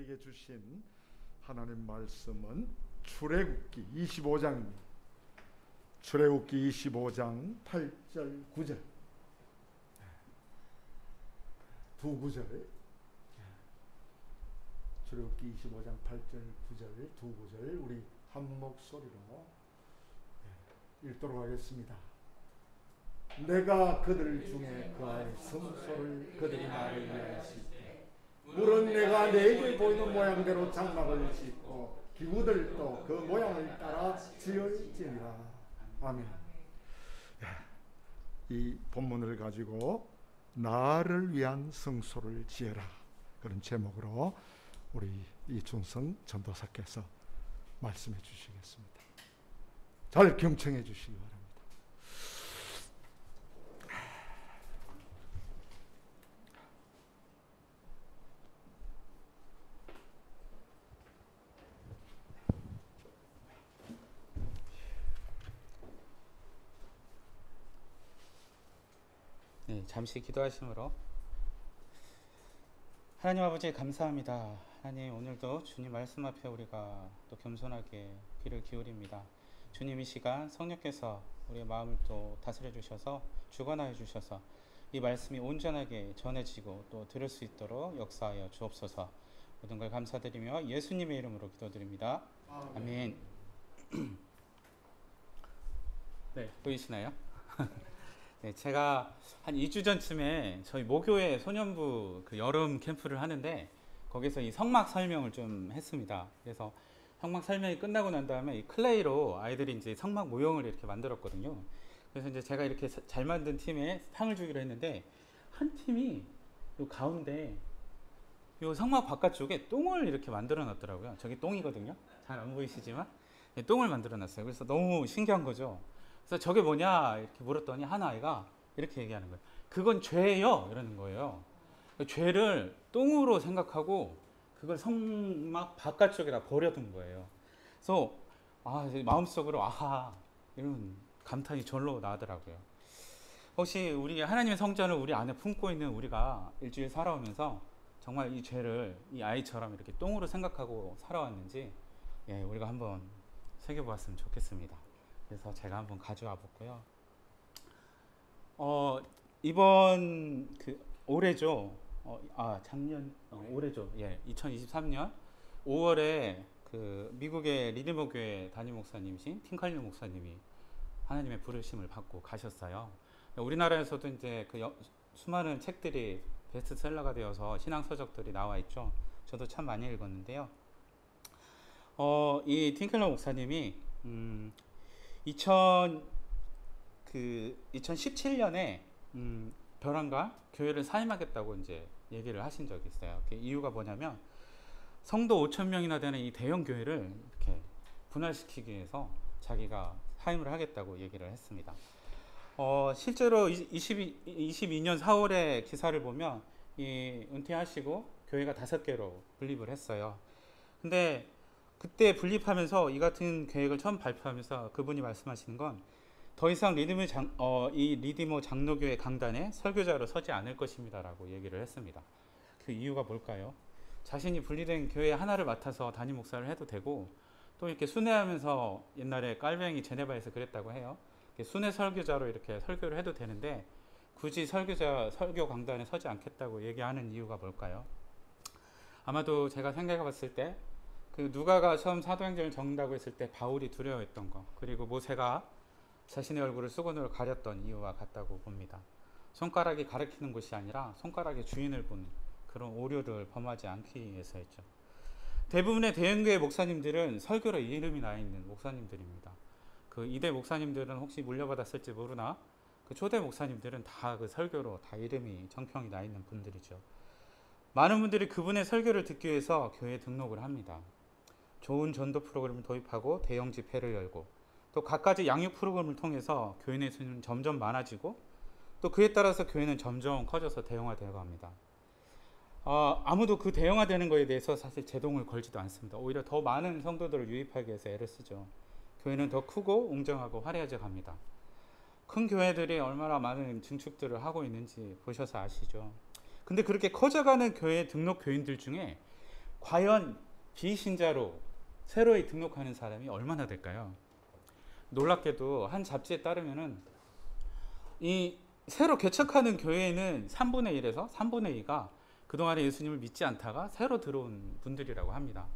우리에게 주신 하나님 말씀은 출애굽기 25장입니다. 출애굽기 25장 8절 9절 두 구절, 출애굽기 25장 8절 9절 두 구절 우리 한 목소리로 읽도록 하겠습니다. 내가 그들 중에 그의 성소를 그들이 나를 위하였을 때 물은 내가 내게 보이는 모양대로 장막을 짓고 기구들도 그 모양을 따라 지을지니라. 아멘. 이 본문을 가지고 나를 위한 성소를 지어라, 그런 제목으로 우리 이준성 전도사께서 말씀해 주시겠습니다. 잘 경청해 주시기 바랍니다. 네, 잠시 기도하심으로. 하나님 아버지 감사합니다. 하나님, 오늘도 주님 말씀 앞에 우리가 또 겸손하게 귀를 기울입니다. 주님, 이 시간 성령께서 우리의 마음을 또 다스려 주셔서 주관하여 주셔서 이 말씀이 온전하게 전해지고 또 들을 수 있도록 역사하여 주옵소서. 모든 걸 감사드리며 예수님의 이름으로 기도드립니다. 아멘. 네, 보이시나요? 네, 제가 한 2주 전쯤에 저희 모교회 소년부 그 여름 캠프를 하는데 거기서 이 성막 설명을 좀 했습니다. 그래서 성막 설명이 끝나고 난 다음에 이 클레이로 아이들이 이제 성막 모형을 이렇게 만들었거든요. 그래서 이제 제가 이렇게 잘 만든 팀에 상을 주기로 했는데 한 팀이 요 가운데 요 성막 바깥쪽에 똥을 이렇게 만들어 놨더라고요. 저기 똥이거든요. 잘 안 보이시지만 똥을 만들어 놨어요. 그래서 너무 신기한 거죠. 그래서 저게 뭐냐 이렇게 물었더니 한 아이가 이렇게 얘기하는 거예요. 그건 죄예요, 이러는 거예요. 죄를 똥으로 생각하고 그걸 성막 바깥쪽에다 버려둔 거예요. 그래서 마음속으로 아하, 이런 감탄이 절로 나더라고요. 혹시 우리 하나님의 성전을 우리 안에 품고 있는 우리가 일주일 살아오면서 정말 이 죄를 이 아이처럼 이렇게 똥으로 생각하고 살아왔는지 우리가 한번 새겨보았으면 좋겠습니다. 그래서 제가 한번 가져와 봤고요. 이번 올해죠. 올해죠. 2023년 5월에 미국의 리드머 교회 담임 목사님이신 팀칼리 목사님이 하나님의 부르심을 받고 가셨어요. 우리나라에서도 이제 수많은 책들이 베스트셀러가 되어서 신앙 서적들이 나와 있죠. 저도 참 많이 읽었는데요. 이 팀칼리 목사님이 2017년에 벼랑과 교회를 사임하겠다고 이제 얘기를 하신 적이 있어요. 그 이유가 뭐냐면 성도 5,000명이나 되는 이 대형 교회를 이렇게 분할시키기 위해서 자기가 사임을 하겠다고 얘기를 했습니다. 실제로 22년 4월에 기사를 보면 은퇴하시고 교회가 5개로 분립을 했어요. 근데 그때 분립하면서 이 같은 계획을 처음 발표하면서 그분이 말씀하시는 건 더 이상 이 리디머 장로교회 강단에 설교자로 서지 않을 것입니다 라고 얘기를 했습니다. 그 이유가 뭘까요? 자신이 분리된 교회 하나를 맡아서 담임 목사를 해도 되고, 또 이렇게 순회하면서 옛날에 깔뱅이 제네바에서 그랬다고 해요. 순회 설교자로 이렇게 설교를 해도 되는데 굳이 설교 강단에 서지 않겠다고 얘기하는 이유가 뭘까요? 아마도 제가 생각해 봤을 때 누가가 처음 사도행전을 적는다고 했을 때 바울이 두려워했던 거, 그리고 모세가 자신의 얼굴을 수건으로 가렸던 이유와 같다고 봅니다. 손가락이 가리키는 곳이 아니라 손가락의 주인을 보는 그런 오류를 범하지 않기 위해서였죠. 대부분의 대형교회 목사님들은 설교로 이름이 나 있는 목사님들입니다. 이대 목사님들은 혹시 물려받았을지 모르나 초대 목사님들은 다 설교로 다 이름이 정평이 나 있는 분들이죠. 많은 분들이 그분의 설교를 듣기 위해서 교회에 등록을 합니다. 좋은 전도 프로그램을 도입하고 대형 집회를 열고, 또 갖가지 양육 프로그램을 통해서 교인의 수는 점점 많아지고, 또 그에 따라서 교회는 점점 커져서 대형화되어 갑니다. 아무도 그 대형화되는 것에 대해서 사실 제동을 걸지도 않습니다. 오히려 더 많은 성도들을 유입하기 위해서 애를 쓰죠. 교회는 더 크고 웅장하고 화려해져 갑니다. 큰 교회들이 얼마나 많은 증축들을 하고 있는지 보셔서 아시죠. 근데 그렇게 커져가는 교회 등록 교인들 중에 과연 비신자로 새로이 등록하는 사람이 얼마나 될까요? 놀랍게도 한 잡지에 따르면은 이 새로 개척하는 교회에는 3분의 1에서 3분의 2가 그동안에 예수님을 믿지 않다가 새로 들어온 분들이라고 합니다.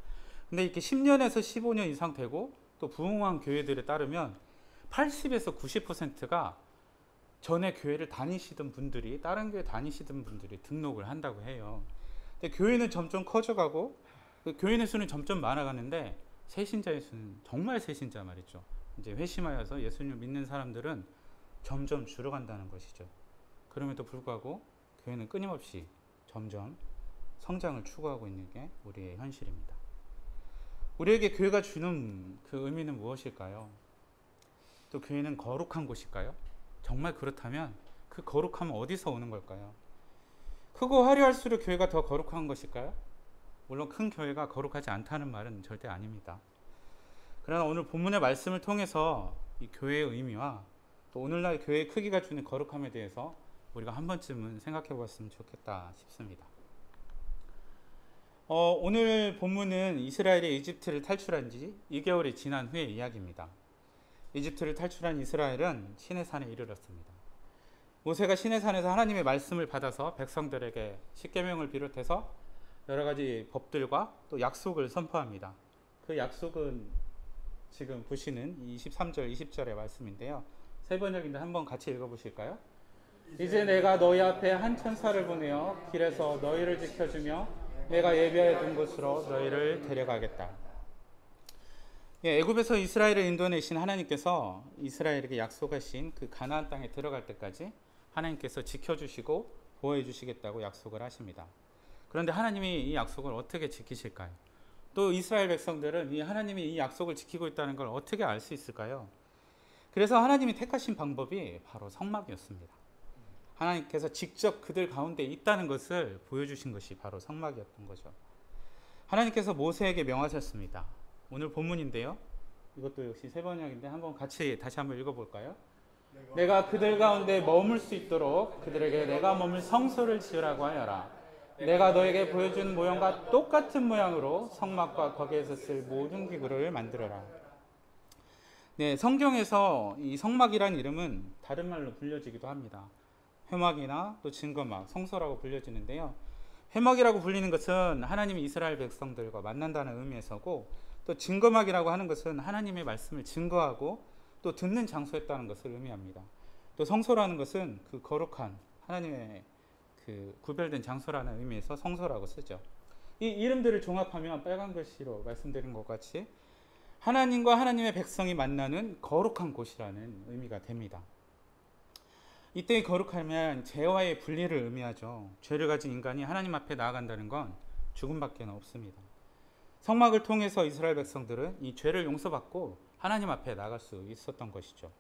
근데 이렇게 10년에서 15년 이상 되고 또 부흥한 교회들에 따르면 80에서 90%가 전에 교회를 다니시던 분들이, 다른 교회 다니시던 분들이 등록을 한다고 해요. 근데 교회는 점점 커져가고 그 교인의 수는 점점 많아가는데 새신자의 수는, 정말 새신자 말이죠, 이제 회심하여서 예수님을 믿는 사람들은 점점 줄어간다는 것이죠. 그럼에도 불구하고 교회는 끊임없이 점점 성장을 추구하고 있는 게 우리의 현실입니다. 우리에게 교회가 주는 그 의미는 무엇일까요? 또 교회는 거룩한 곳일까요? 정말 그렇다면 그 거룩함은 어디서 오는 걸까요? 크고 화려할수록 교회가 더 거룩한 것일까요? 물론 큰 교회가 거룩하지 않다는 말은 절대 아닙니다. 그러나 오늘 본문의 말씀을 통해서 이 교회의 의미와 또 오늘날 교회의 크기가 주는 거룩함에 대해서 우리가 한 번쯤은 생각해 보았으면 좋겠다 싶습니다. 오늘 본문은 이스라엘이 이집트를 탈출한 지 2개월이 지난 후의 이야기입니다. 이집트를 탈출한 이스라엘은 시내산에 이르렀습니다. 모세가 시내산에서 하나님의 말씀을 받아서 백성들에게 십계명을 비롯해서 여러 가지 법들과 또 약속을 선포합니다. 그 약속은 지금 보시는 23절, 20절의 말씀인데요. 세 번역인데 한번 같이 읽어보실까요? 이제 내가 너희 앞에 한 천사를 보내어 길에서 너희를 지켜주며 내가 예비하여 둔 곳으로 너희를 데려가겠다. 애굽에서 이스라엘을 인도내신 하나님께서 이스라엘에게 약속하신 그 가나안 땅에 들어갈 때까지 하나님께서 지켜주시고 보호해 주시겠다고 약속을 하십니다. 그런데 하나님이 이 약속을 어떻게 지키실까요? 또 이스라엘 백성들은 이 하나님이 이 약속을 지키고 있다는 걸 어떻게 알 수 있을까요? 그래서 하나님이 택하신 방법이 바로 성막이었습니다. 하나님께서 직접 그들 가운데 있다는 것을 보여주신 것이 바로 성막이었던 거죠. 하나님께서 모세에게 명하셨습니다. 오늘 본문인데요. 이것도 역시 세 번역인데 한번 같이 다시 한번 읽어볼까요? 내가 그들 가운데 머물 수 있도록 그들에게 내가 머물 성소를 지으라고 하여라. 내가 너에게 보여준 모형과 똑같은 모양으로 성막과 거기에서 쓸 모든 기구를 만들어라. 네, 성경에서 이 성막이란 이름은 다른 말로 불려지기도 합니다. 회막이나 또 증거막, 성소라고 불려지는데요. 회막이라고 불리는 것은 하나님이 이스라엘 백성들과 만난다는 의미에서고, 또 증거막이라고 하는 것은 하나님의 말씀을 증거하고 또 듣는 장소였다는 것을 의미합니다. 또 성소라는 것은 그 거룩한 하나님의 그 구별된 장소라는 의미에서 성소라고 쓰죠. 이 이름들을 종합하면 빨간 글씨로 말씀드린 것 같이 하나님과 하나님의 백성이 만나는 거룩한 곳이라는 의미가 됩니다. 이때의 거룩하면 죄와의 분리를 의미하죠. 죄를 가진 인간이 하나님 앞에 나아간다는 건 죽음밖에 없습니다. 성막을 통해서 이스라엘 백성들은 이 죄를 용서받고 하나님 앞에 나갈 수 있었던 것이죠.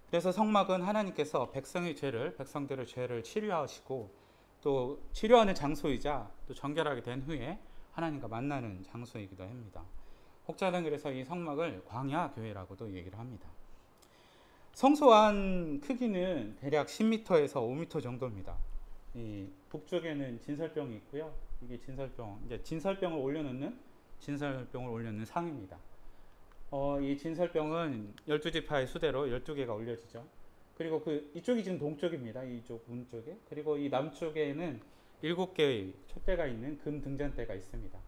그래서 성막은 하나님께서 백성들의 죄를 치료하시고 또 치료하는 장소이자 또 정결하게 된 후에 하나님과 만나는 장소이기도 합니다. 혹자는 그래서 이 성막을 광야 교회라고도 얘기를 합니다. 성소 안 크기는 대략 10m에서 5m 정도입니다. 이 북쪽에는 진설병이 있고요. 이게 진설병을 올려놓는 상입니다. 이 진설병은 12지파의 수대로 12개가 올려지죠. 그리고 이쪽이 지금 동쪽입니다. 이쪽 문 쪽에. 그리고 이 남쪽에는 7개의 촛대가 있는 금 등잔대가 있습니다.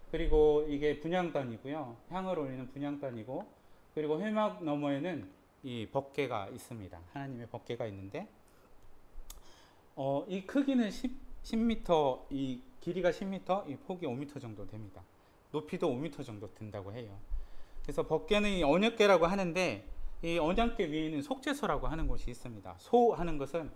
그리고 이게 분향단이고요. 향을 올리는 분향단이고, 그리고 회막 너머에는 이 법궤가 있습니다. 하나님의 법궤가 있는데, 이 크기는 10m, 이 길이가 10m, 이 폭이 5m 정도 됩니다. 높이도 5m 정도 된다고 해요. 그래서 법궤는 이 언약궤라고 하는데, 이 언약궤 위에는 속죄소라고 하는 곳이 있습니다. 소 하는 것은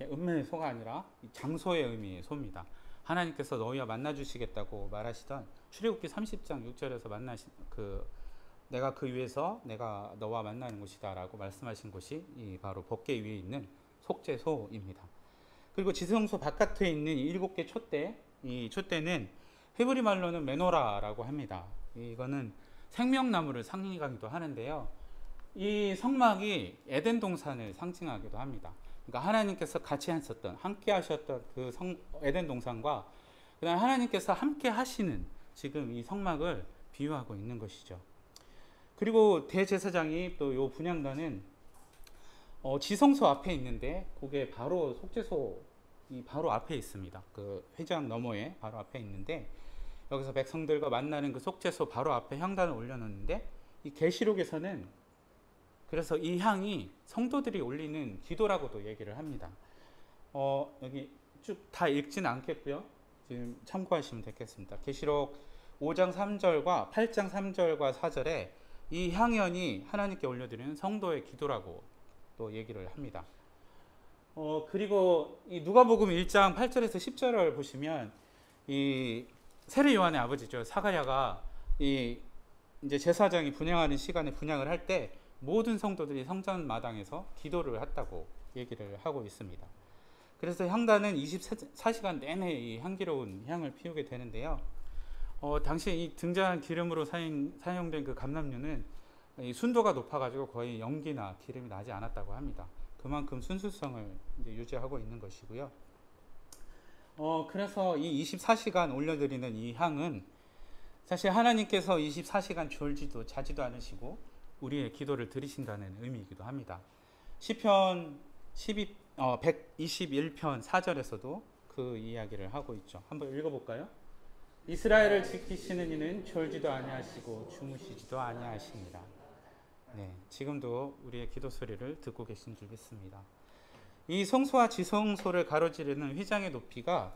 은매의 소가 아니라 장소의 의미의 소입니다. 하나님께서 너희와 만나 주시겠다고 말하시던 출애굽기 30장 6절에서 내가 그 위에서 내가 너와 만나는 곳이다라고 말씀하신 곳이 바로 법궤 위에 있는 속죄소입니다. 그리고 지성소 바깥에 있는 7개 촛대, 이 촛대는 헤브리 말로는 메노라라고 합니다. 이거는 생명나무를 상징하기도 하는데요. 이 성막이 에덴 동산을 상징하기도 합니다. 그러니까 하나님께서 같이 함께 하셨던 그 에덴 동산과 그다음 하나님께서 함께 하시는 지금 이 성막을 비유하고 있는 것이죠. 그리고 대제사장이 또 요 분향단은 지성소 앞에 있는데 그게 바로 속죄소 이 바로 앞에 있습니다. 그 회장 너머에 바로 앞에 있는데 여기서 백성들과 만나는 그 속죄소 바로 앞에 향단을 올려놓는데 이 계시록에서는 그래서 이 향이 성도들이 올리는 기도라고도 얘기를 합니다. 여기 쭉 다 읽지는 않겠고요. 지금 참고하시면 되겠습니다. 계시록 5장 3절과 8장 3절과 4절에 이 향연이 하나님께 올려드리는 성도의 기도라고 또 얘기를 합니다. 그리고 이 누가복음 1장 8절에서 10절을 보시면 이 세례 요한의 아버지죠. 사가랴가 이 이제 제사장이 분향하는 시간에 분향을 할 때 모든 성도들이 성전 마당에서 기도를 했다고 얘기를 하고 있습니다. 그래서 향단은 24시간 내내 이 향기로운 향을 피우게 되는데요. 당시 이 등잔 기름으로 사용된 그 감람류는 이 순도가 높아가지고 거의 연기나 기름이 나지 않았다고 합니다. 그만큼 순수성을 이제 유지하고 있는 것이고요. 그래서 이 24시간 올려드리는 이 향은 사실 하나님께서 24시간 졸지도 자지도 않으시고 우리의 기도를 들으신다는 의미이기도 합니다. 시편 121편 4절에서도 그 이야기를 하고 있죠. 한번 읽어볼까요? 이스라엘을 지키시는 이는 졸지도 아니하시고 주무시지도 아니하십니다. 네, 지금도 우리의 기도 소리를 듣고 계신 줄 믿습니다. 이 성소와 지성소를 가로지르는 휘장의 높이가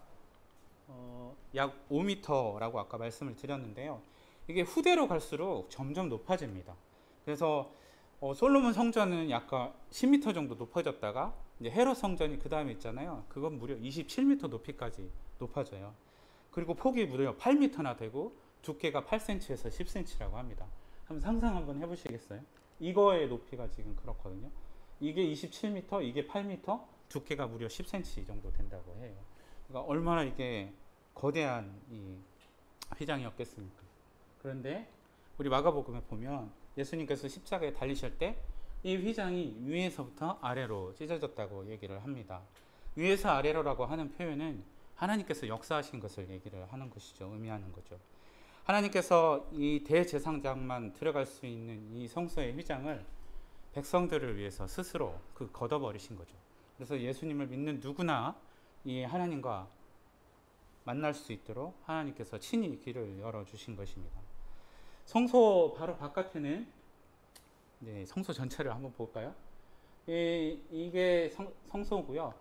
약 5m라고 아까 말씀을 드렸는데요. 이게 후대로 갈수록 점점 높아집니다. 그래서 솔로몬 성전은 약간 10m 정도 높아졌다가 이제 헤롯 성전이 그 다음에 있잖아요. 그건 무려 27m 높이까지 높아져요. 그리고 폭이 무려 8m나 되고 두께가 8cm에서 10cm라고 합니다. 한번 상상 한번 해보시겠어요? 이거의 높이가 지금 그렇거든요. 이게 27m, 이게 8m, 두께가 무려 10cm 정도 된다고 해요. 그러니까 얼마나 이게 거대한 이 휘장이었겠습니까? 그런데 우리 마가복음에 보면 예수님께서 십자가에 달리실 때 이 휘장이 위에서부터 아래로 찢어졌다고 얘기를 합니다. 위에서 아래로라고 하는 표현은 하나님께서 역사하신 것을 얘기를 하는 것이죠. 의미하는 거죠. 하나님께서 이 대제사장만 들어갈 수 있는 이 성소의 휘장을 백성들을 위해서 스스로 걷어버리신 거죠. 그래서 예수님을 믿는 누구나 이 하나님과 만날 수 있도록 하나님께서 친히 길을 열어주신 것입니다. 성소 바로 바깥에는 성소 전체를 한번 볼까요? 이게 성소고요.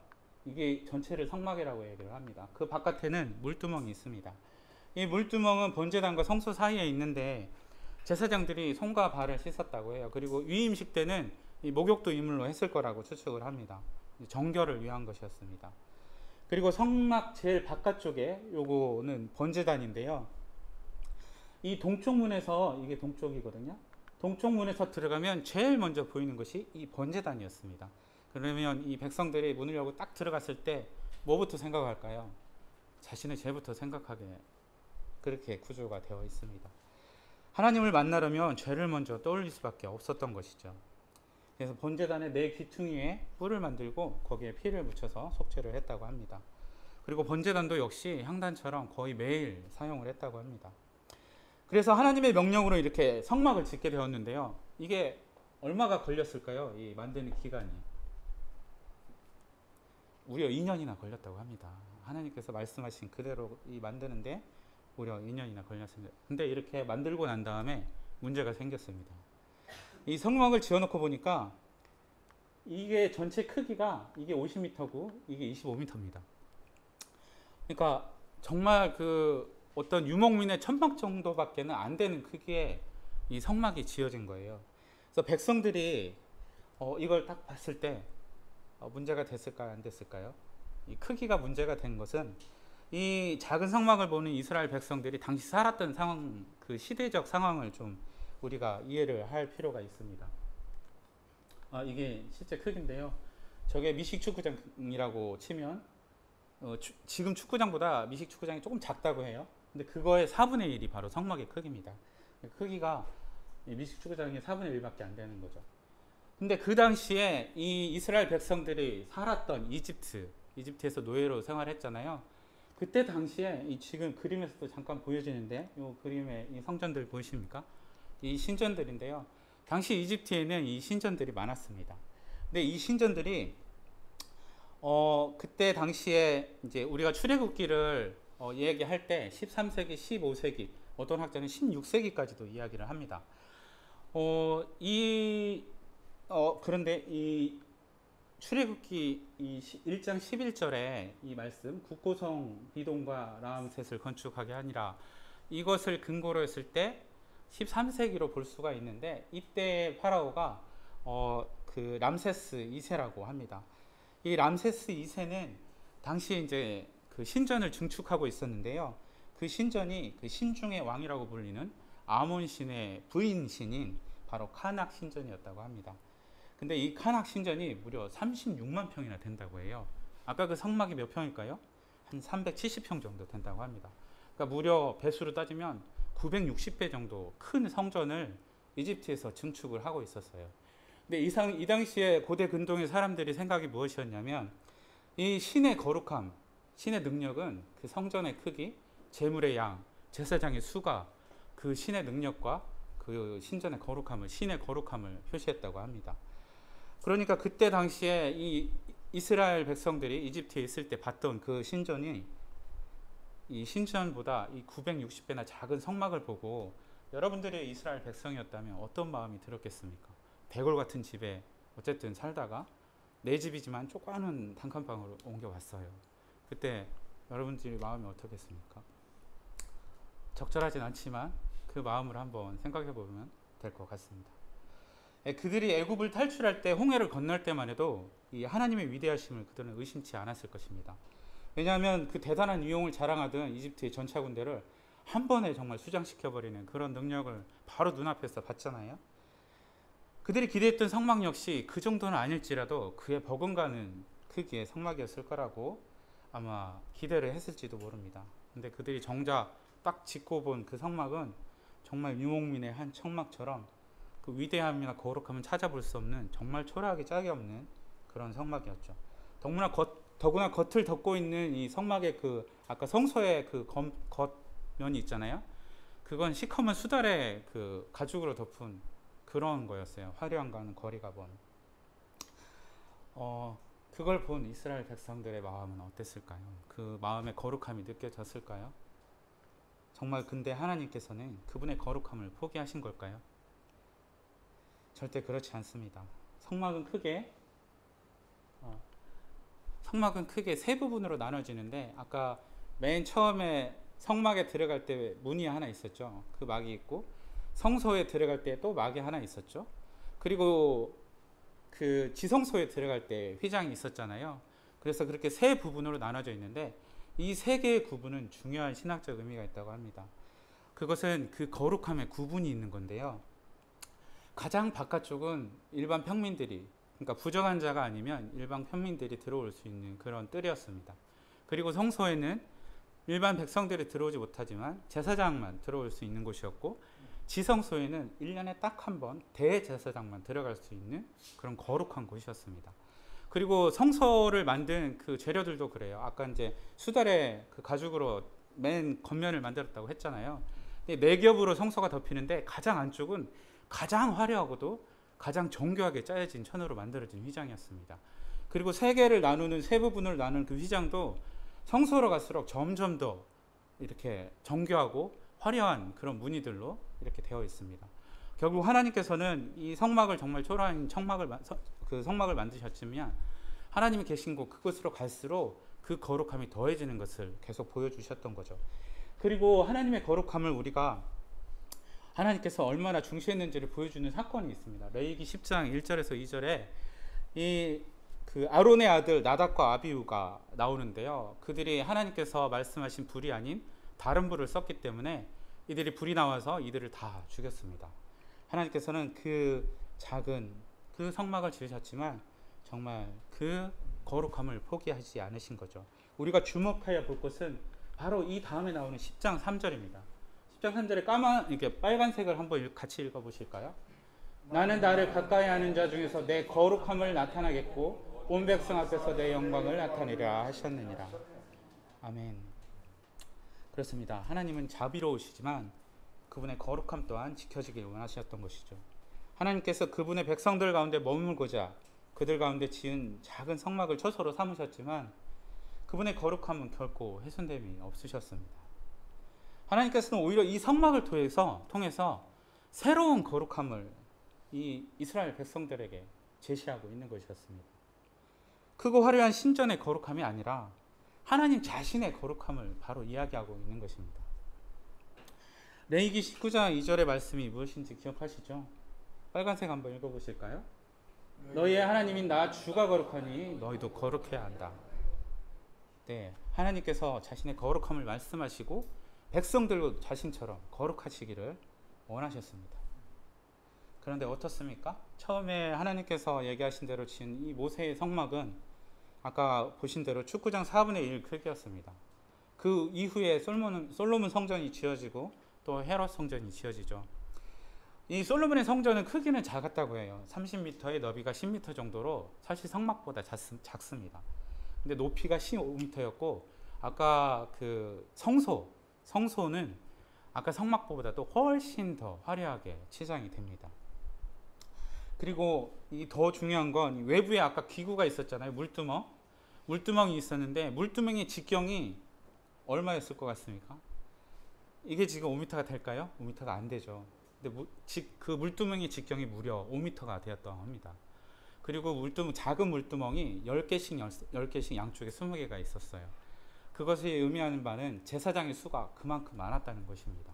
이게 전체를 성막이라고 얘기를 합니다. 그 바깥에는 물두멍이 있습니다. 이 물두멍은 번제단과 성소 사이에 있는데 제사장들이 손과 발을 씻었다고 해요. 그리고 위임식 때는 이 목욕도 이물로 했을 거라고 추측을 합니다. 정결을 위한 것이었습니다. 그리고 성막 제일 바깥쪽에 요거는 번제단인데요. 이 동쪽문에서 이게 동쪽이거든요. 동쪽문에서 들어가면 제일 먼저 보이는 것이 이 번제단이었습니다. 그러면 이 백성들이 문을 열고 딱 들어갔을 때 뭐부터 생각할까요? 자신의 죄부터 생각하게 그렇게 구조가 되어 있습니다. 하나님을 만나려면 죄를 먼저 떠올릴 수밖에 없었던 것이죠. 그래서 번제단의 네 귀퉁이에 뿔을 만들고 거기에 피를 묻혀서 속죄를 했다고 합니다. 그리고 번제단도 역시 향단처럼 거의 매일 사용을 했다고 합니다. 그래서 하나님의 명령으로 이렇게 성막을 짓게 되었는데요. 이게 얼마가 걸렸을까요? 이 만드는 기간이. 무려 2년이나 걸렸다고 합니다. 하나님께서 말씀하신 그대로 이 만드는데 무려 2년이나 걸렸습니다. 근데 이렇게 만들고 난 다음에 문제가 생겼습니다. 이 성막을 지어놓고 보니까 이게 전체 크기가 이게 50m고 이게 25m입니다. 그러니까 정말 어떤 유목민의 천막 정도밖에는 안 되는 크기의 이 성막이 지어진 거예요. 그래서 백성들이 이걸 딱 봤을 때 문제가 됐을까요? 안 됐을까요? 이 크기가 문제가 된 것은 이 작은 성막을 보는 이스라엘 백성들이 당시 살았던 상황, 그 시대적 상황을 좀 우리가 이해를 할 필요가 있습니다. 이게 실제 크기인데요. 저게 미식 축구장이라고 치면 지금 축구장보다 미식 축구장이 조금 작다고 해요. 근데 그거의 4분의 1이 바로 성막의 크기입니다. 크기가 미식 축구장의 4분의 1밖에 안 되는 거죠. 근데 그 당시에 이 이스라엘 백성들이 살았던 이집트에서 노예로 생활했잖아요. 그때 당시에 이 지금 그림에서도 잠깐 보여지는데 이 그림에 이 성전들 보이십니까? 이 신전들인데요. 당시 이집트에는 이 신전들이 많았습니다. 근데 이 신전들이 그때 당시에 이제 우리가 출애굽기를 얘기할 때 13세기, 15세기, 어떤 학자는 16세기까지도 이야기를 합니다. 그런데 이 출애굽기 이 1장 11절에 이 말씀 국고성 비동과 라암셋을 건축하게 하니라, 이것을 근거로 했을 때 13세기로 볼 수가 있는데, 이때 파라오가 그 람세스 2세라고 합니다. 이 람세스 2세는 당시에 이제 그 신전을 증축하고 있었는데요. 그 신전이 그 신중의 왕이라고 불리는 아몬 신의 부인 신인 바로 카낙 신전이었다고 합니다. 근데 이 카낙 신전이 무려 36만 평이나 된다고 해요. 아까 그 성막이 몇 평일까요? 한 370평 정도 된다고 합니다. 그러니까 무려 배수로 따지면 960배 정도 큰 성전을 이집트에서 증축을 하고 있었어요. 근데 이 당시에 고대 근동의 사람들이 생각이 무엇이었냐면, 이 신의 거룩함, 신의 능력은 그 성전의 크기, 제물의 양, 제사장의 수가 그 신의 능력과 그 신전의 거룩함을, 신의 거룩함을 표시했다고 합니다. 그러니까 그때 당시에 이 이스라엘 백성들이 이집트에 있을 때 봤던 그 신전이 이 신전보다 이 960배나 작은 성막을 보고 여러분들이 이스라엘 백성이었다면 어떤 마음이 들었겠습니까? 대궐 같은 집에 어쨌든 살다가 내 집이지만 조그마한 단칸방으로 옮겨왔어요. 그때 여러분들의 마음이 어떻겠습니까? 적절하진 않지만 그 마음을 한번 생각해 보면 될 것 같습니다. 그들이 애굽을 탈출할 때, 홍해를 건널 때만 해도 이 하나님의 위대하심을 그들은 의심치 않았을 것입니다. 왜냐하면 그 대단한 위용을 자랑하던 이집트의 전차군대를 한 번에 정말 수장시켜버리는 그런 능력을 바로 눈앞에서 봤잖아요. 그들이 기대했던 성막 역시 그 정도는 아닐지라도 그에 버금가는 크기의 성막이었을 거라고 아마 기대를 했을지도 모릅니다. 근데 그들이 정작 딱 짓고 본 그 성막은 정말 유목민의 한 청막처럼 그 위대함이나 거룩함은 찾아볼 수 없는, 정말 초라하기 짝이 없는 그런 성막이었죠. 더구나 겉을 덮고 있는 이 성막의 그 아까 성소의 그 겉면이 있잖아요. 그건 시커먼 수달의 그 가죽으로 덮은 그런 거였어요. 화려함과는 거리가 먼. 그걸 본 이스라엘 백성들의 마음은 어땠을까요? 그 마음의 거룩함이 느껴졌을까요? 정말 근데 하나님께서는 그분의 거룩함을 포기하신 걸까요? 절대 그렇지 않습니다. 성막은 크게 세 부분으로 나눠지는데, 아까 맨 처음에 성막에 들어갈 때 문이 하나 있었죠. 그 막이 있고, 성소에 들어갈 때 또 막이 하나 있었죠. 그리고 그 지성소에 들어갈 때 휘장이 있었잖아요. 그래서 그렇게 세 부분으로 나눠져 있는데, 이 세 개의 구분은 중요한 신학적 의미가 있다고 합니다. 그것은 그 거룩함의 구분이 있는 건데요. 가장 바깥쪽은 일반 평민들이, 그러니까 부정한 자가 아니면 일반 평민들이 들어올 수 있는 그런 뜰이었습니다. 그리고 성소에는 일반 백성들이 들어오지 못하지만 제사장만 들어올 수 있는 곳이었고, 지성소에는 1년에 딱 한 번 대제사장만 들어갈 수 있는 그런 거룩한 곳이었습니다. 그리고 성소를 만든 그 재료들도 그래요. 아까 이제 수달의 그 가죽으로 맨 겉면을 만들었다고 했잖아요. 네 겹으로 성소가 덮이는데, 가장 안쪽은 가장 화려하고도 가장 정교하게 짜여진 천으로 만들어진 휘장이었습니다. 그리고 세 개를 나누는, 세 부분을 나누는 그 휘장도 성소로 갈수록 점점 더 이렇게 정교하고 화려한 그런 무늬들로 이렇게 되어 있습니다. 결국 하나님께서는 이 성막을 정말 초라한 성막을 만드셨지만, 하나님이 계신 곳 그곳으로 갈수록 그 거룩함이 더해지는 것을 계속 보여주셨던 거죠. 그리고 하나님의 거룩함을 우리가 하나님께서 얼마나 중시했는지를 보여주는 사건이 있습니다. 레위기 10장 1절에서 2절에 그 아론의 아들 나답과 아비후가 나오는데요. 그들이 하나님께서 말씀하신 불이 아닌 다른 불을 썼기 때문에 이들이 불이 나와서 이들을 다 죽였습니다. 하나님께서는 그 작은 그 성막을 지으셨지만 정말 그 거룩함을 포기하지 않으신 거죠. 우리가 주목해야 볼 것은 바로 이 다음에 나오는 10장 3절입니다. 10장 3절에 이렇게 빨간색을 한번 같이 읽어보실까요? 나는 나를 가까이 하는 자 중에서 내 거룩함을 나타나겠고 온 백성 앞에서 내 영광을 나타내리라 하셨느니라. 아멘. 그렇습니다. 하나님은 자비로우시지만 그분의 거룩함 또한 지켜지길 원하셨던 것이죠. 하나님께서 그분의 백성들 가운데 머물고자 그들 가운데 지은 작은 성막을 처소로 삼으셨지만 그분의 거룩함은 결코 훼손됨이 없으셨습니다. 하나님께서는 오히려 이 성막을 통해서 새로운 거룩함을 이 이스라엘 백성들에게 제시하고 있는 것이었습니다. 크고 화려한 신전의 거룩함이 아니라 하나님 자신의 거룩함을 바로 이야기하고 있는 것입니다. 레위기 19장 2절의 말씀이 무엇인지 기억하시죠? 빨간색 한번 읽어보실까요? 너희의 하나님인 나 주가 거룩하니 너희도 거룩해야 한다. 네, 하나님께서 자신의 거룩함을 말씀하시고 백성들도 자신처럼 거룩하시기를 원하셨습니다. 그런데 어떻습니까? 처음에 하나님께서 얘기하신 대로 지은 이 모세의 성막은 아까 보신 대로 축구장 4분의 1 크기였습니다. 그 이후에 솔로몬 성전이 지어지고 또 헤롯 성전이 지어지죠. 이 솔로몬의 성전은 크기는 작았다고 해요. 30m의 너비가 10m 정도로 사실 성막보다 작습니다. 근데 높이가 15m였고 아까 그 성소는 아까 성막보다도 훨씬 더 화려하게 치장이 됩니다. 그리고 이 더 중요한 건 외부에 아까 기구가 있었잖아요. 물두멍이 있었는데 물두멍의 직경이 얼마였을 것 같습니까? 이게 지금 5m가 될까요? 5m가 안 되죠. 근데 그 물두멍의 직경이 무려 5m가 되었다고 합니다. 그리고 작은 물두멍이 10개씩 양쪽에 20개가 있었어요. 그것이 의미하는 바는 제사장의 수가 그만큼 많았다는 것입니다.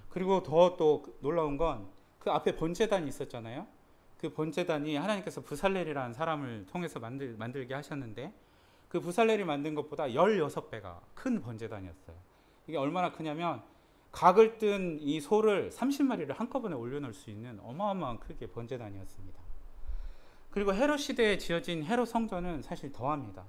그리고 더 또 놀라운 건 그 앞에 번제단이 있었잖아요. 그 번제단이 하나님께서 부살렐이라는 사람을 통해서 만들게 하셨는데 그 부살렐이 만든 것보다 16배가 큰 번제단이었어요. 이게 얼마나 크냐면 각을 뜬 이 소를 30마리를 한꺼번에 올려놓을 수 있는 어마어마한 크기의 번제단이었습니다. 그리고 헤롯 시대에 지어진 헤롯 성전은 사실 더합니다.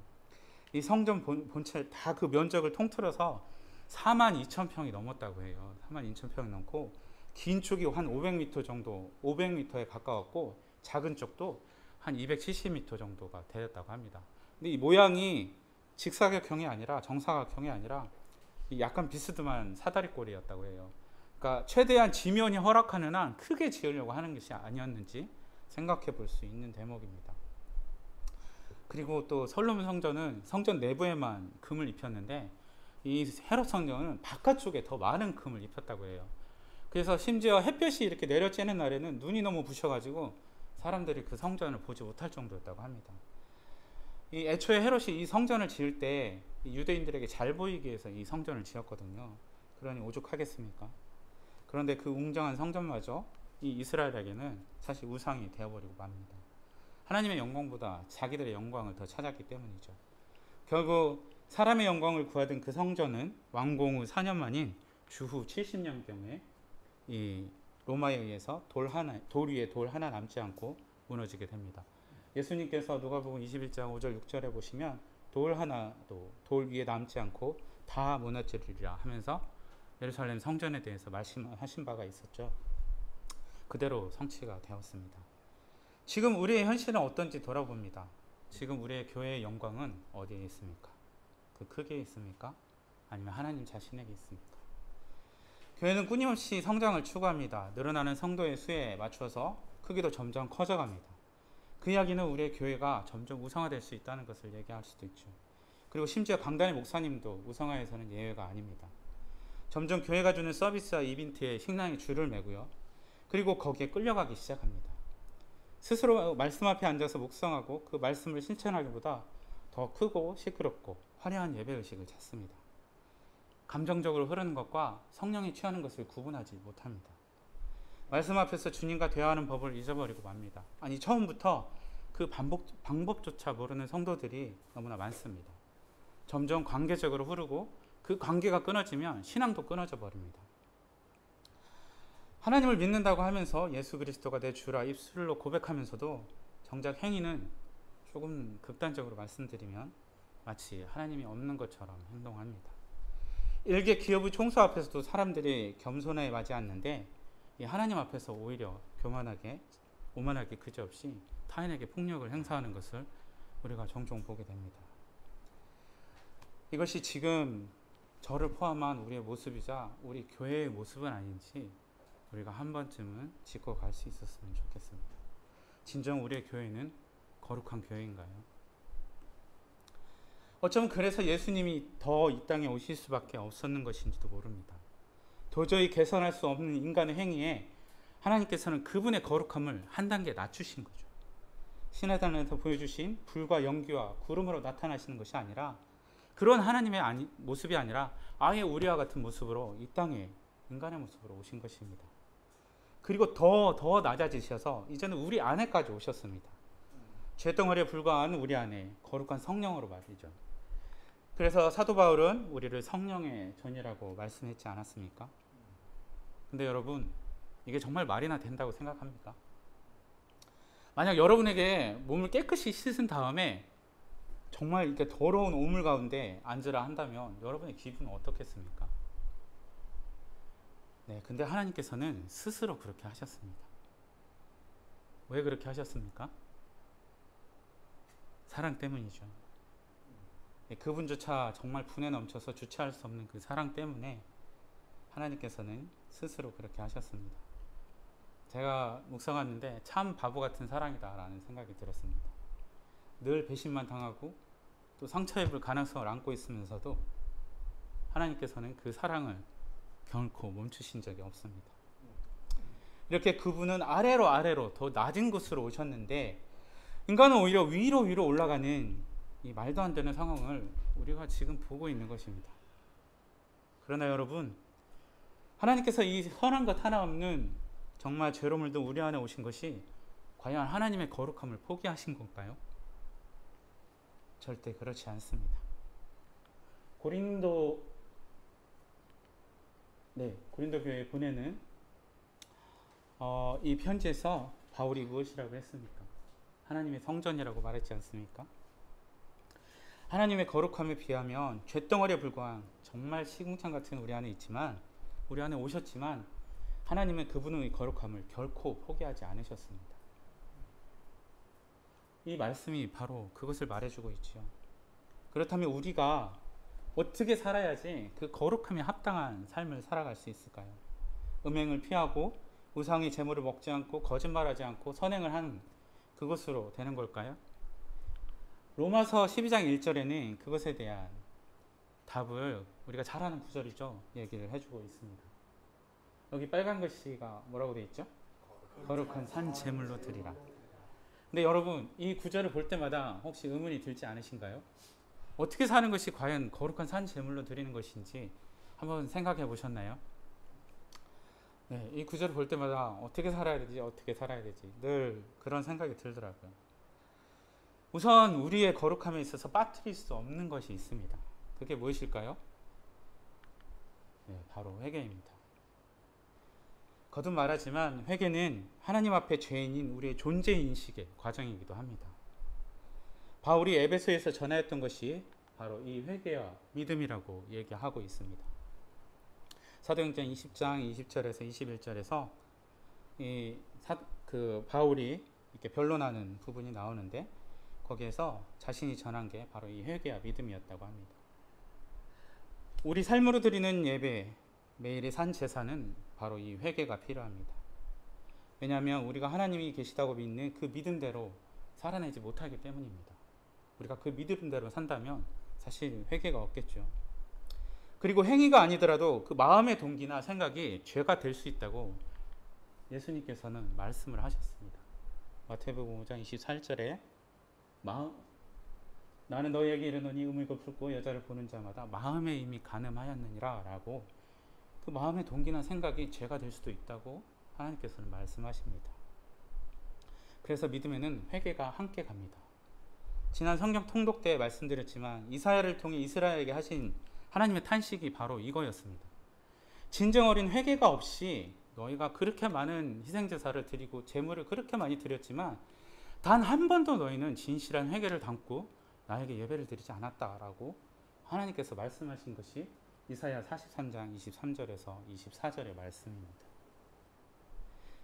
이 성전 본체 다 그 면적을 통틀어서 42,000평이 넘었다고 해요. 42,000평이 넘고 긴 쪽이 한 500m 정도, 500m에 가까웠고 작은 쪽도 한 270m 정도가 되었다고 합니다. 근데 이 모양이 직사각형이 아니라 정사각형이 아니라 약간 비스듬한 사다리꼴이었다고 해요. 그러니까 최대한 지면이 허락하는 한 크게 지으려고 하는 것이 아니었는지 생각해 볼 수 있는 대목입니다. 그리고 또 솔로몬 성전은 성전 내부에만 금을 입혔는데 이 헤롯 성전은 바깥쪽에 더 많은 금을 입혔다고 해요. 그래서 심지어 햇볕이 이렇게 내려쬐는 날에는 눈이 너무 부셔가지고 사람들이 그 성전을 보지 못할 정도였다고 합니다. 이 애초에 헤롯이 이 성전을 지을 때 유대인들에게 잘 보이기 위해서 이 성전을 지었거든요. 그러니 오죽하겠습니까? 그런데 그 웅장한 성전마저 이 이스라엘에게는 사실 우상이 되어버리고 맙니다. 하나님의 영광보다 자기들의 영광을 더 찾았기 때문이죠. 결국 사람의 영광을 구하던 그 성전은 완공 후 4년 만인 주후 70년경에 이 로마에 의해서 돌 위에 돌 하나 남지 않고 무너지게 됩니다. 예수님께서 누가복음 21장 5절 6절에 보시면 돌 하나도 돌 위에 남지 않고 다 무너지리라 하면서 예루살렘 성전에 대해서 말씀하신 바가 있었죠. 그대로 성취가 되었습니다. 지금 우리의 현실은 어떤지 돌아봅니다. 지금 우리의 교회의 영광은 어디에 있습니까? 그 크기에 있습니까? 아니면 하나님 자신에게 있습니까? 교회는 끊임없이 성장을 추구합니다. 늘어나는 성도의 수에 맞춰서 크기도 점점 커져갑니다. 그 이야기는 우리의 교회가 점점 우상화될 수 있다는 것을 얘기할 수도 있죠. 그리고 심지어 강단의 목사님도 우상화에서는 예외가 아닙니다. 점점 교회가 주는 서비스와 이벤트에 신앙이 줄을 매고요. 그리고 거기에 끌려가기 시작합니다. 스스로 말씀 앞에 앉아서 묵상하고 그 말씀을 실천하기보다 더 크고 시끄럽고 화려한 예배의식을 찾습니다. 감정적으로 흐르는 것과 성령이 취하는 것을 구분하지 못합니다. 말씀 앞에서 주님과 대화하는 법을 잊어버리고 맙니다. 아니 처음부터 그 방법조차 모르는 성도들이 너무나 많습니다. 점점 관계적으로 흐르고 그 관계가 끊어지면 신앙도 끊어져 버립니다. 하나님을 믿는다고 하면서 예수 그리스도가 내 주라 입술로 고백하면서도 정작 행위는 조금 극단적으로 말씀드리면 마치 하나님이 없는 것처럼 행동합니다. 일개 기업의 총수 앞에서도 사람들이 겸손해 하지 않는데 하나님 앞에서 오히려 오만하게 그지없이 타인에게 폭력을 행사하는 것을 우리가 종종 보게 됩니다. 이것이 지금 저를 포함한 우리의 모습이자 우리 교회의 모습은 아닌지 우리가 한 번쯤은 짚고 갈 수 있었으면 좋겠습니다. 진정 우리의 교회는 거룩한 교회인가요? 어쩌면 그래서 예수님이 더 이 땅에 오실 수밖에 없었는 것인지도 모릅니다. 도저히 개선할 수 없는 인간의 행위에 하나님께서는 그분의 거룩함을 한 단계 낮추신 거죠. 시내단에서 보여주신 불과 연기와 구름으로 나타나시는 것이 아니라 그런 하나님의 모습이 아니라 아예 우리와 같은 모습으로 이 땅에 인간의 모습으로 오신 것입니다. 그리고 더 낮아지셔서 이제는 우리 안에까지 오셨습니다. 죄덩어리에 불과한 우리 안에 거룩한 성령으로 말이죠. 그래서 사도 바울은 우리를 성령의 전이라고 말씀했지 않았습니까? 근데 여러분, 이게 정말 말이나 된다고 생각합니까? 만약 여러분에게 몸을 깨끗이 씻은 다음에 정말 이렇게 더러운 오물 가운데 앉으라 한다면 여러분의 기분은 어떻겠습니까? 네, 근데 하나님께서는 스스로 그렇게 하셨습니다. 왜 그렇게 하셨습니까? 사랑 때문이죠. 네, 그분조차 정말 분에 넘쳐서 주체할 수 없는 그 사랑 때문에 하나님께서는 스스로 그렇게 하셨습니다. 제가 묵상하는데 참 바보 같은 사랑이다 라는 생각이 들었습니다. 늘 배신만 당하고 또 상처 입을 가능성을 안고 있으면서도 하나님께서는 그 사랑을 결코 멈추신 적이 없습니다. 이렇게 그분은 아래로 더 낮은 곳으로 오셨는데 인간은 오히려 위로 올라가는 이 말도 안 되는 상황을 우리가 지금 보고 있는 것입니다. 그러나 여러분, 하나님께서 이 선한 것 하나 없는 정말 죄로 물든 우리 안에 오신 것이 과연 하나님의 거룩함을 포기하신 건가요? 절대 그렇지 않습니다. 고린도 교회에 보내는 이 편지에서 바울이 무엇이라고 했습니까? 하나님의 성전이라고 말했지 않습니까? 하나님의 거룩함에 비하면 쇳덩어리에 불과한 정말 시궁창 같은 우리 안에 있지만, 우리 안에 오셨지만 하나님은 그분의 거룩함을 결코 포기하지 않으셨습니다. 이 말씀이 바로 그것을 말해주고 있죠. 그렇다면 우리가 어떻게 살아야지 그 거룩함에 합당한 삶을 살아갈 수 있을까요? 음행을 피하고 우상의 재물을 먹지 않고 거짓말하지 않고 선행을 하는 그것으로 되는 걸까요? 로마서 12장 1절에는 그것에 대한 답을 우리가 잘 아는 구절이죠. 얘기를 해주고 있습니다. 여기 빨간 글씨가 뭐라고 되어 있죠? 거룩한 산 제물로 드리라. 근데 여러분, 이 구절을 볼 때마다 혹시 의문이 들지 않으신가요? 어떻게 사는 것이 과연 거룩한 산 제물로 드리는 것인지 한번 생각해 보셨나요? 네, 이 구절을 볼 때마다 어떻게 살아야 되지 늘 그런 생각이 들더라고요. 우선 우리의 거룩함에 있어서 빠뜨릴 수 없는 것이 있습니다. 그게 무엇일까요? 네, 바로 회개입니다. 거듭 말하지만 회개는 하나님 앞에 죄인인 우리의 존재 인식의 과정이기도 합니다. 바울이 에베소에서 전하였던 것이 바로 이 회개와 믿음이라고 얘기하고 있습니다. 사도행전 20장 20절에서 21절에서 바울이 이렇게 변론하는 부분이 나오는데 거기에서 자신이 전한 게 바로 이 회개와 믿음이었다고 합니다. 우리 삶으로 드리는 예배, 매일의 산 제사는 바로 이 회개가 필요합니다. 왜냐하면 우리가 하나님이 계시다고 믿는 그 믿음대로 살아내지 못하기 때문입니다. 우리가 그 믿음대로 산다면 사실 회개가 없겠죠. 그리고 행위가 아니더라도 그 마음의 동기나 생각이 죄가 될 수 있다고 예수님께서는 말씀을 하셨습니다. 마태복음 5장 24절에 나는 너희에게 이르노니 의물고 붉고 여자를 보는 자마다 마음에 이미 간음하였느니라 라고 그 마음의 동기나 생각이 죄가 될 수도 있다고 하나님께서는 말씀하십니다. 그래서 믿음에는 회개가 함께 갑니다. 지난 성경 통독 때 말씀드렸지만 이사야를 통해 이스라엘에게 하신 하나님의 탄식이 바로 이거였습니다. 진정 어린 회개가 없이 너희가 그렇게 많은 희생제사를 드리고 제물을 그렇게 많이 드렸지만 단 한 번도 너희는 진실한 회개를 담고 나에게 예배를 드리지 않았다라고 하나님께서 말씀하신 것이 이사야 43장 23절에서 24절의 말씀입니다.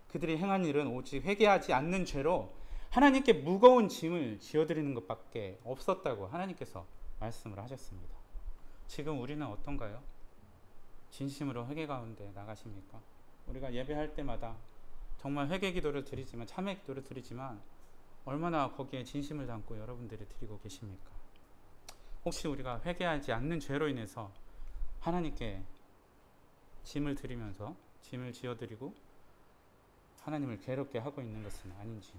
그들이 행한 일은 오직 회개하지 않는 죄로 하나님께 무거운 짐을 지어드리는 것밖에 없었다고 하나님께서 말씀을 하셨습니다. 지금 우리는 어떤가요? 진심으로 회개 가운데 나가십니까? 우리가 예배할 때마다 정말 회개 기도를 드리지만, 참회 기도를 드리지만 얼마나 거기에 진심을 담고 여러분들이 드리고 계십니까? 혹시 우리가 회개하지 않는 죄로 인해서 하나님께 짐을 드리면서 짐을 지어드리고 하나님을 괴롭게 하고 있는 것은 아닌지.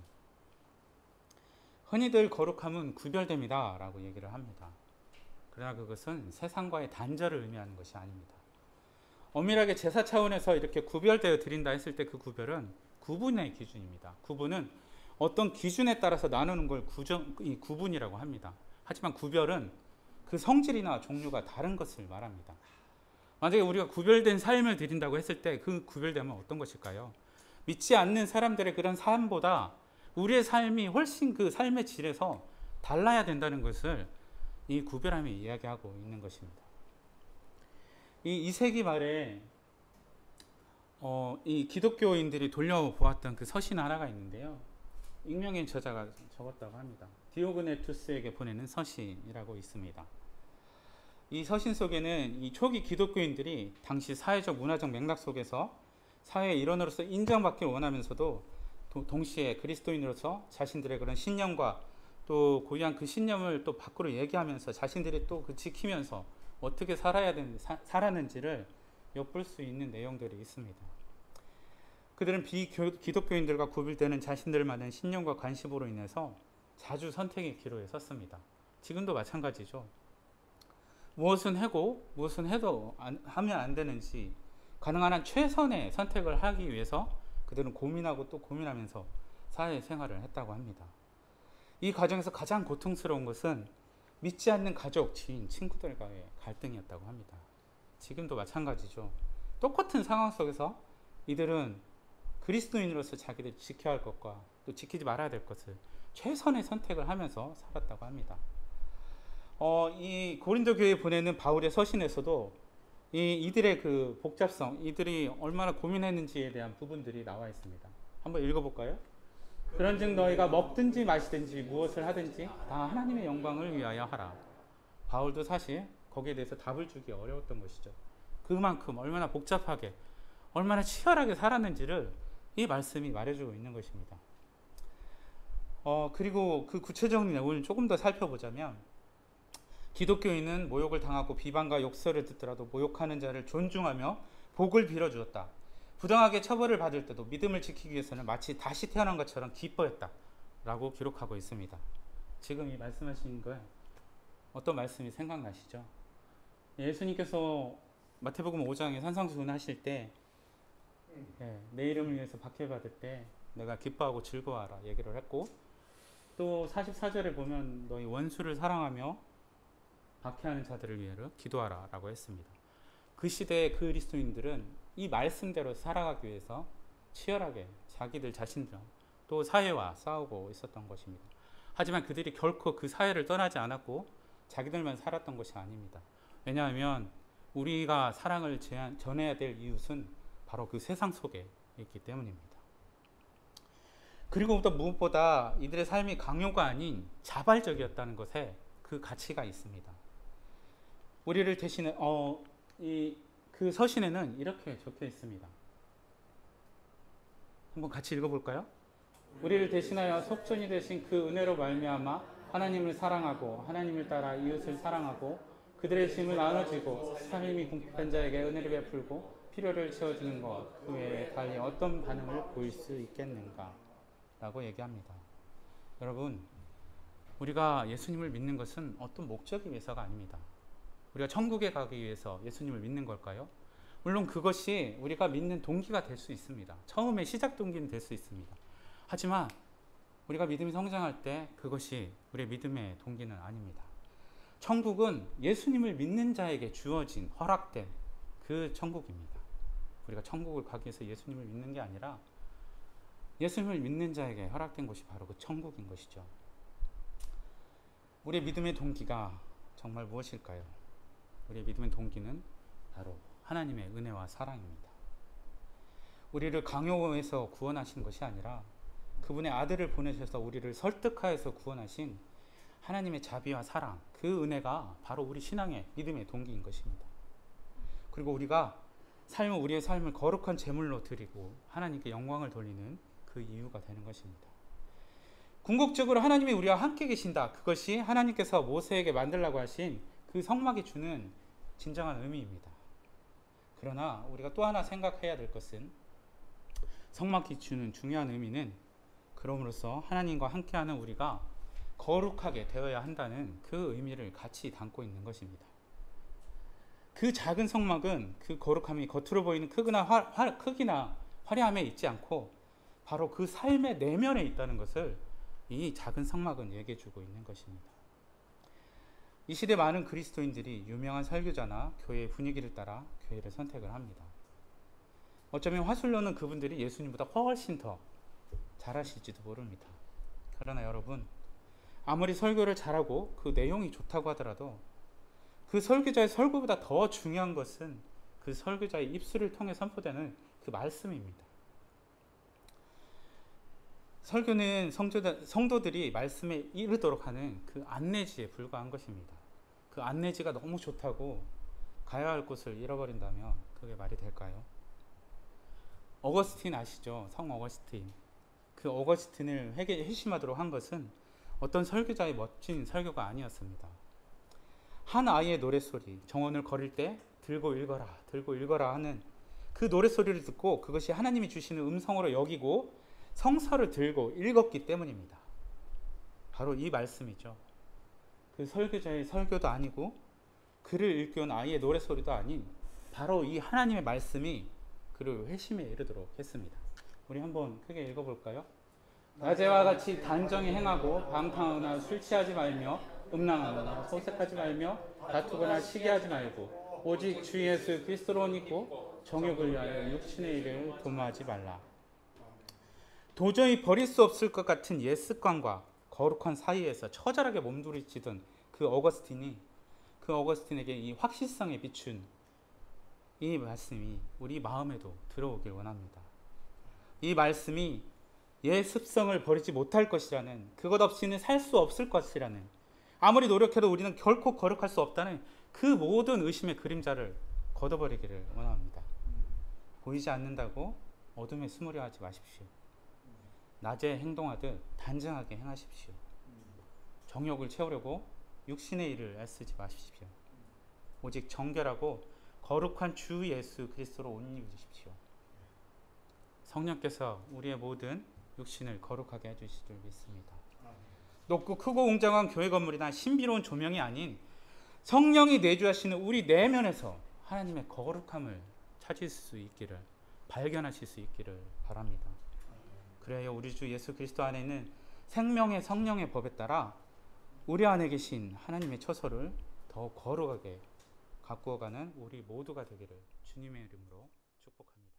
흔히들 거룩함은 구별됨이다 라고 얘기를 합니다. 그러나 그것은 세상과의 단절을 의미하는 것이 아닙니다. 엄밀하게 제사 차원에서 이렇게 구별되어 드린다 했을 때 그 구별은 구분의 기준입니다. 구분은 어떤 기준에 따라서 나누는 걸 구분이라고 합니다. 하지만 구별은 그 성질이나 종류가 다른 것을 말합니다. 만약에 우리가 구별된 삶을 드린다고 했을 때 그 구별됨은 어떤 것일까요? 믿지 않는 사람들의 그런 삶보다 우리의 삶이 훨씬 그 삶의 질에서 달라야 된다는 것을 이 구별함이 이야기하고 있는 것입니다. 이 2세기 말에 이 기독교인들이 돌려보았던 그 서신 하나가 있는데요. 익명의 저자가 적었다고 합니다. 디오그네투스에게 보내는 서신이라고 있습니다. 이 서신 속에는 이 초기 기독교인들이 당시 사회적 문화적 맥락 속에서 사회의 일원으로서 인정받길 원하면서도 동시에 그리스도인으로서 자신들의 그런 신념과 또 고유한 그 신념을 또 밖으로 얘기하면서 자신들이 또 그 지키면서 어떻게 살았는지를 엿볼 수 있는 내용들이 있습니다. 그들은 비기독교인들과 구별되는 자신들만의 신념과 관심으로 인해서 자주 선택의 기로에 섰습니다. 지금도 마찬가지죠. 무엇은 하고 무엇은 하면 안 되는지 가능한 한 최선의 선택을 하기 위해서 그들은 고민하고 또 고민하면서 사회생활을 했다고 합니다. 이 과정에서 가장 고통스러운 것은 믿지 않는 가족, 지인, 친구들과의 갈등이었다고 합니다. 지금도 마찬가지죠. 똑같은 상황 속에서 이들은 그리스도인으로서 자기들 지켜야 할 것과 또 지키지 말아야 될 것을 최선의 선택을 하면서 살았다고 합니다. 이 고린도 교회에 보내는 바울의 서신에서도 이들의 그 복잡성, 이들이 얼마나 고민했는지에 대한 부분들이 나와 있습니다. 한번 읽어볼까요? 그런즉 너희가 먹든지 마시든지 무엇을 하든지 다 하나님의 영광을 위하여 하라. 바울도 사실 거기에 대해서 답을 주기 어려웠던 것이죠. 그만큼 얼마나 복잡하게, 얼마나 치열하게 살았는지를 이 말씀이 말해주고 있는 것입니다. 그리고 그 구체적인 내용을 조금 더 살펴보자면, 기독교인은 모욕을 당하고 비방과 욕설을 듣더라도 모욕하는 자를 존중하며 복을 빌어주었다. 부당하게 처벌을 받을 때도 믿음을 지키기 위해서는 마치 다시 태어난 것처럼 기뻐했다 라고 기록하고 있습니다. 지금 이 말씀하신 거 어떤 말씀이 생각나시죠? 예수님께서 마태복음 5장에 산상수훈 하실 때 내 이름을 위해서 박해받을 때 내가 기뻐하고 즐거워하라 얘기를 했고, 또 44절에 보면 너희 원수를 사랑하며 박해하는 자들을 위하여 기도하라 라고 했습니다. 그 시대의 그리스도인들은 이 말씀대로 살아가기 위해서 치열하게 자기들 자신들 또 사회와 싸우고 있었던 것입니다. 하지만 그들이 결코 그 사회를 떠나지 않았고 자기들만 살았던 것이 아닙니다. 왜냐하면 우리가 사랑을 전해야 될 이웃은 바로 그 세상 속에 있기 때문입니다. 그리고 또 무엇보다 이들의 삶이 강요가 아닌 자발적이었다는 것에 그 가치가 있습니다. 우리를 대신해 그 서신에는 이렇게 적혀 있습니다. 한번 같이 읽어볼까요? 우리를 대신하여 속전이 되신 그 은혜로 말미암아 하나님을 사랑하고 하나님을 따라 이웃을 사랑하고 그들의 짐을 나눠주고 삶이 궁핍한 자에게 은혜를 베풀고 필요를 채워주는 것, 그 외에 달리 어떤 반응을 보일 수 있겠는가 라고 얘기합니다. 여러분, 우리가 예수님을 믿는 것은 어떤 목적이 위해서가 아닙니다. 우리가 천국에 가기 위해서 예수님을 믿는 걸까요? 물론 그것이 우리가 믿는 동기가 될 수 있습니다. 처음에 시작 동기는 될 수 있습니다. 하지만 우리가 믿음이 성장할 때 그것이 우리의 믿음의 동기는 아닙니다. 천국은 예수님을 믿는 자에게 주어진, 허락된 그 천국입니다. 우리가 천국을 가기 위해서 예수님을 믿는 게 아니라 예수님을 믿는 자에게 허락된 곳이 바로 그 천국인 것이죠. 우리의 믿음의 동기가 정말 무엇일까요? 우리의 믿음의 동기는 바로 하나님의 은혜와 사랑입니다. 우리를 강요해서 구원하신 것이 아니라 그분의 아들을 보내셔서 우리를 설득하여서 구원하신 하나님의 자비와 사랑, 그 은혜가 바로 우리 신앙의 믿음의 동기인 것입니다. 그리고 우리가 우리의 삶을 거룩한 제물로 드리고 하나님께 영광을 돌리는 그 이유가 되는 것입니다. 궁극적으로 하나님이 우리와 함께 계신다. 그것이 하나님께서 모세에게 만들라고 하신 그 성막이 주는 진정한 의미입니다. 그러나 우리가 또 하나 생각해야 될 것은 성막이 주는 중요한 의미는 그럼으로써 하나님과 함께하는 우리가 거룩하게 되어야 한다는 그 의미를 같이 담고 있는 것입니다. 그 작은 성막은 그 거룩함이 겉으로 보이는 크기나 화려함에 있지 않고 바로 그 삶의 내면에 있다는 것을 이 작은 성막은 얘기해 주고 있는 것입니다. 이 시대 많은 그리스도인들이 유명한 설교자나 교회의 분위기를 따라 교회를 선택을 합니다. 어쩌면 화술로는 그분들이 예수님보다 훨씬 더 잘하실지도 모릅니다. 그러나 여러분, 아무리 설교를 잘하고 그 내용이 좋다고 하더라도 그 설교자의 설교보다 더 중요한 것은 그 설교자의 입술을 통해 선포되는 그 말씀입니다. 설교는 성도들이 말씀에 이르도록 하는 그 안내지에 불과한 것입니다. 그 안내지가 너무 좋다고 가야 할 곳을 잃어버린다면 그게 말이 될까요? 어거스틴 아시죠? 성 어거스틴. 그 어거스틴을 회심하도록 한 것은 어떤 설교자의 멋진 설교가 아니었습니다. 한 아이의 노랫소리, 정원을 걸을 때 들고 읽어라 하는 그 노랫소리를 듣고 그것이 하나님이 주시는 음성으로 여기고 성서를 들고 읽었기 때문입니다. 바로 이 말씀이죠. 그 설교자의 설교도 아니고 그를 읽기 온 아이의 노랫소리도 아닌 바로 이 하나님의 말씀이 그를 회심에 이르도록 했습니다. 우리 한번 크게 읽어볼까요? 낮에와 같이 단정히 행하고 방탕하거나 술 취하지 말며 음란하거나 소색하지 말며 다투거나 시기하지 말고 오직 주 예수 그리스도로 믿고 정욕을 위하여 육신의 일을 도모하지 말라. 도저히 버릴 수 없을 것 같은 옛 습관과 거룩한 사이에서 처절하게 몸부림치던 그 어거스틴에게 이 확실성에 비춘 이 말씀이 우리 마음에도 들어오길 원합니다. 이 말씀이 옛 습성을 버리지 못할 것이라는, 그것 없이는 살 수 없을 것이라는, 아무리 노력해도 우리는 결코 거룩할 수 없다는 그 모든 의심의 그림자를 걷어버리기를 원합니다. 보이지 않는다고 어둠에 숨으려 하지 마십시오. 낮에 행동하듯 단정하게 행하십시오. 정욕을 채우려고 육신의 일을 애쓰지 마십시오. 오직 정결하고 거룩한 주 예수 그리스도로 옷 입으십시오. 성령께서 우리의 모든 육신을 거룩하게 해주실 줄 믿습니다. 높고 크고 웅장한 교회 건물이나 신비로운 조명이 아닌 성령이 내주하시는 우리 내면에서 하나님의 거룩함을 찾을 수 있기를, 발견하실 수 있기를 바랍니다. 그래야 우리 주 예수 그리스도 안에 있는 생명의 성령의 법에 따라 우리 안에 계신 하나님의 처소를 더 거룩하게 가꾸어가는 우리 모두가 되기를 주님의 이름으로 축복합니다.